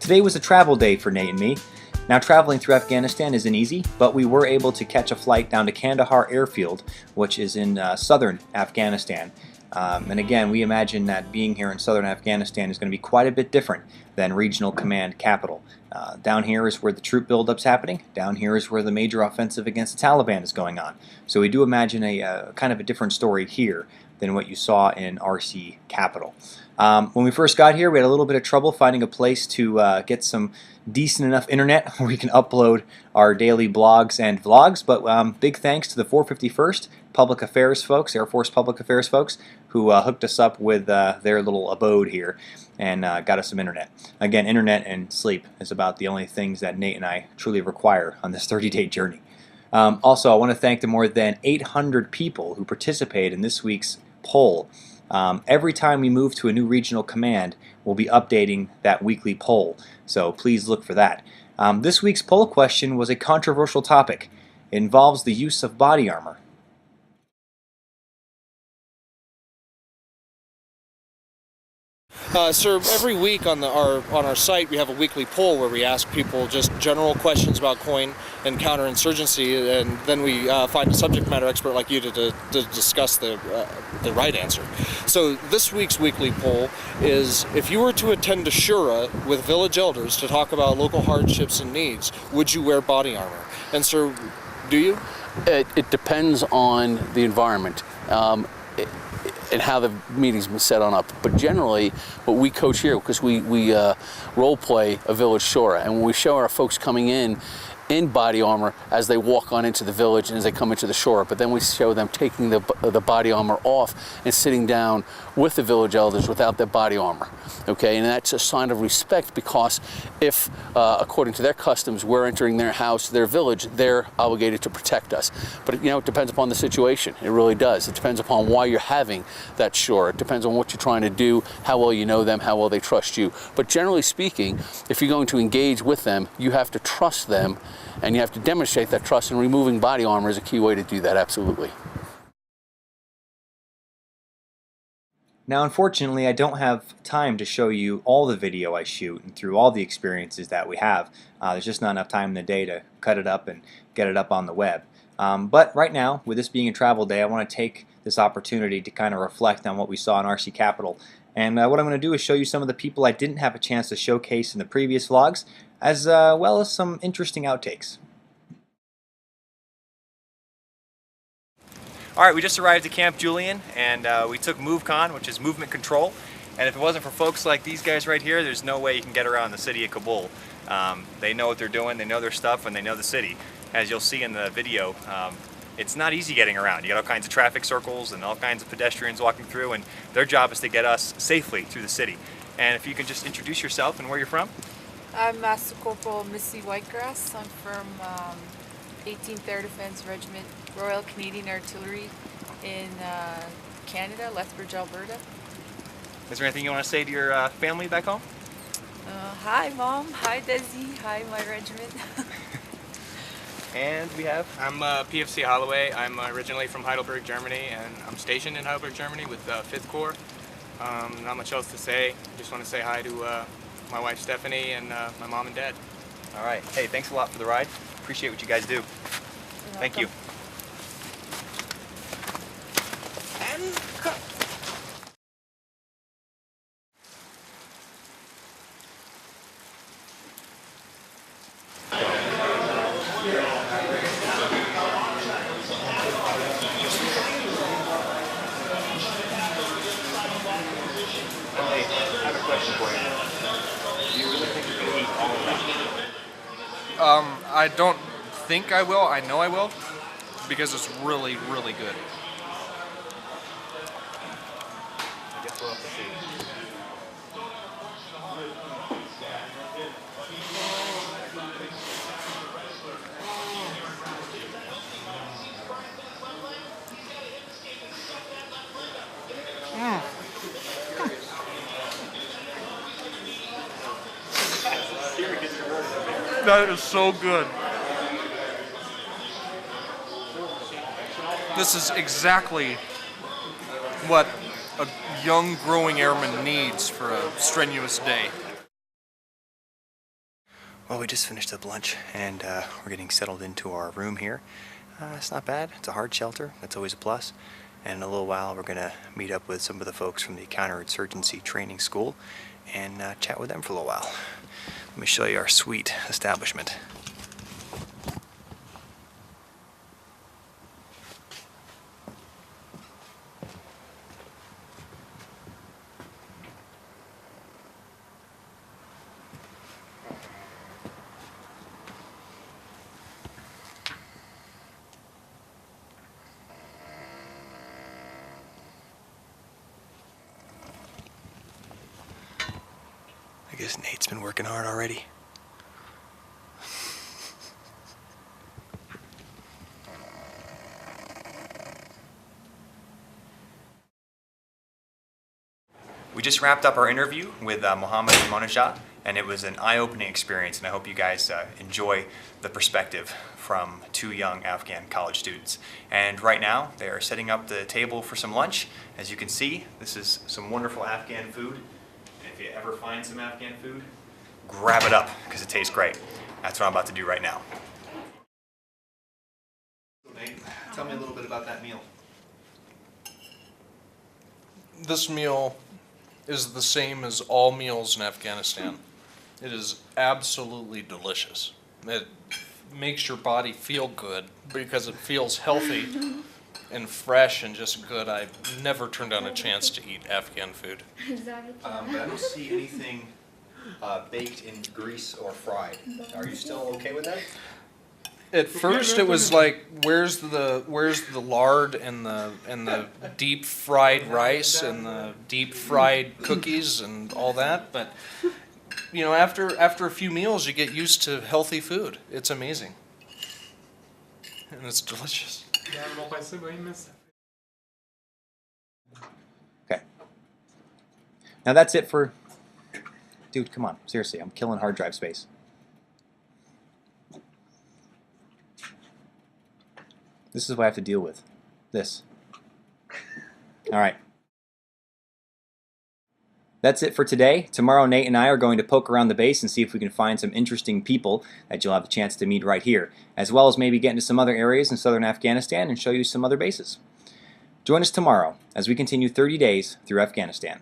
Today was a travel day for Nate and me. Now, traveling through Afghanistan isn't easy, but we were able to catch a flight down to Kandahar Airfield, which is in southern Afghanistan. And again, we imagine that being here in southern Afghanistan is going to be quite a bit different than Regional Command Capital. Down here is where the troop buildup's happening. Down here is where the major offensive against the Taliban is going on. So we do imagine a kind of a different story here than what you saw in RC Capital. When we first got here, we had a little bit of trouble finding a place to get some decent enough internet where we can upload our daily blogs and vlogs, but big thanks to the 451st Public Affairs folks, Air Force Public Affairs folks, who hooked us up with their little abode here and got us some internet. Again, internet and sleep is about the only things that Nate and I truly require on this 30-day journey. Also, I want to thank the more than 800 people who participated in this week's poll. Every time we move to a new regional command, we'll be updating that weekly poll, so please look for that. This week's poll question was a controversial topic. It involves the use of body armor. Sir, every week on our site we have a weekly poll where we ask people just general questions about COIN and counterinsurgency, and then we find a subject matter expert like you to discuss the right answer. So this week's weekly poll is: if you were to attend a shura with village elders to talk about local hardships and needs, would you wear body armor? And sir, do you? It depends on the environment. And how the meeting's been set on up. But generally, what we coach here, because we role play a village shura, and when we show our folks coming in body armor as they walk on into the village and as they come into the shura, but then we show them taking the body armor off and sitting down with the village elders without their body armor. Okay, and that's a sign of respect, because if, according to their customs, we're entering their house, their village, they're obligated to protect us. But it depends upon the situation. It really does. It depends upon why you're having that shura. It depends on what you're trying to do, how well you know them, how well they trust you. But generally speaking, if you're going to engage with them, you have to trust them, and you have to demonstrate that trust, and removing body armor is a key way to do that, absolutely. Now, unfortunately, I don't have time to show you all the video I shoot and through all the experiences that we have. There's just not enough time in the day to cut it up and get it up on the web. But right now, with this being a travel day, I want to take this opportunity to kind of reflect on what we saw in RC Capital. And what I'm going to do is show you some of the people I didn't have a chance to showcase in the previous vlogs, as well as some interesting outtakes. Alright, we just arrived at Camp Julian, and we took MoveCon, which is movement control. And if it wasn't for folks like these guys right here, there's no way you can get around the city of Kabul. They know what they're doing, they know their stuff, and they know the city. As you'll see in the video, it's not easy getting around. You got all kinds of traffic circles and all kinds of pedestrians walking through, and their job is to get us safely through the city. And if you can just introduce yourself and where you're from. I'm Master Corporal Missy Whitegrass. I'm from 18th Air Defense Regiment, Royal Canadian Artillery in Canada, Lethbridge, Alberta. Is there anything you want to say to your family back home? Hi Mom, hi Desi, hi my regiment. And we have? I'm PFC Holloway. I'm originally from Heidelberg, Germany, and I'm stationed in Heidelberg, Germany with 5th Corps. Not much else to say. Just want to say hi to my wife Stephanie and my mom and dad. All right. Hey, thanks a lot for the ride. Appreciate what you guys do. Thank you. And cut. Hey, I have a question for you. Do you really think you can eat all of that? I don't think I will. I know I will, because it's really, really good. I guess we'll have to see. That is so good. This is exactly what a young growing airman needs for a strenuous day. Well, we just finished up lunch and we're getting settled into our room here. It's not bad. It's a hard shelter. That's always a plus. And in a little while we're going to meet up with some of the folks from the counterinsurgency training school and chat with them for a little while. Let me show you our sweet establishment. I guess Nate's been working hard already. We just wrapped up our interview with Mohammed and Monajat, and it was an eye-opening experience, and I hope you guys enjoy the perspective from two young Afghan college students. And right now, they are setting up the table for some lunch. As you can see, this is some wonderful Afghan food. If you ever find some Afghan food, grab it up because it tastes great. That's what I'm about to do right now. Nate, tell me a little bit about that meal. This meal is the same as all meals in Afghanistan. It is absolutely delicious. It makes your body feel good because it feels healthy and fresh and just good. I've never turned down a chance to eat Afghan food. But I don't see anything baked in grease or fried. Are you still okay with that? At first, it was like, where's the lard and the deep fried rice and the deep fried cookies and all that? But you know, after a few meals, you get used to healthy food. It's amazing, and it's delicious. Okay. Now that's it for... Dude, come on. Seriously, I'm killing hard drive space. This is what I have to deal with. This. All right. That's it for today. Tomorrow, Nate and I are going to poke around the base and see if we can find some interesting people that you'll have a chance to meet right here, as well as maybe get into some other areas in southern Afghanistan and show you some other bases. Join us tomorrow as we continue 30 days through Afghanistan.